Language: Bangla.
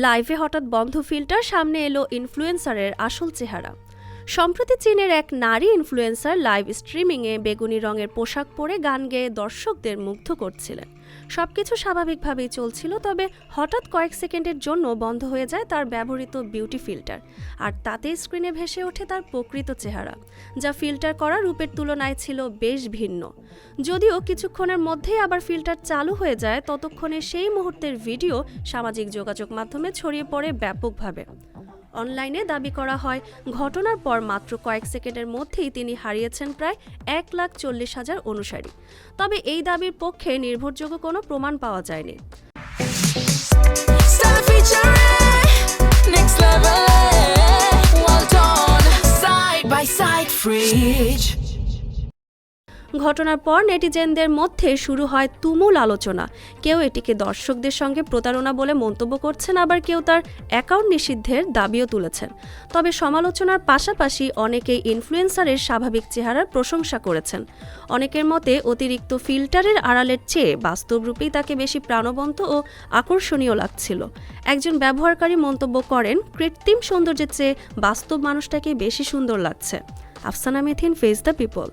লাইভে হঠাৎ বন্ধ ফিল্টার, সামনে এলো ইনফ্লুয়েন্সারের আসল চেহারা। সম্প্রতি চীনের এক নারী ইনফ্লুয়েন্সার লাইভ স্ট্রিমিংয়ে বেগুনি রঙের পোশাক পরে গান গেয়ে দর্শকদের মুগ্ধ করছিলেন। সবকিছু স্বাভাবিকভাবেই চলছিল, তবে হঠাৎ কয়েক সেকেন্ডের জন্য বন্ধ হয়ে যায় তার ব্যবহৃত বিউটি ফিল্টার, আর তাতেই স্ক্রিনে ভেসে ওঠে তার প্রকৃত চেহারা, যা ফিল্টার করা রূপের তুলনায় ছিল বেশ ভিন্ন। যদিও কিছুক্ষণের মধ্যেই আবার ফিল্টার চালু হয়ে যায়, ততক্ষণে সেই মুহূর্তের ভিডিও সামাজিক যোগাযোগ মাধ্যমে ছড়িয়ে পড়ে ব্যাপকভাবে। অনলাইনে দাবি করা হয়, ঘটনার পর মাত্র কয়েক সেকেন্ডের মধ্যেই তিনি হারিয়েছেন প্রায় 1,40,000 অনুসারী। তবে এই দাবির পক্ষে নির্ভরযোগ্য কোনো প্রমাণ পাওয়া যায়নি। ঘটনার পর নেটিজেনদের মধ্যে শুরু হয় তুমুল আলোচনা। কেউ এটিকে দর্শকদের সঙ্গে প্রতারণা বলে মন্তব্য করছেন, আবার কেউ তার অ্যাকাউন্ট নিষিদ্ধের দাবিও তুলেছেন। তবে সমালোচনার পাশাপাশি অনেকেই ইনফ্লুয়েন্সারের স্বাভাবিক চেহারার প্রশংসা করেছেন। অনেকের মতে অতিরিক্ত ফিল্টারের আড়ালের চেয়ে বাস্তব রূপেই তাকে বেশি প্রাণবন্ত ও আকর্ষণীয় লাগছিল। একজন ব্যবহারকারী মন্তব্য করেন, কৃত্রিম সৌন্দর্যের চেয়ে বাস্তব মানুষটাকে বেশি সুন্দর লাগছে। Afsana Methin, face the people.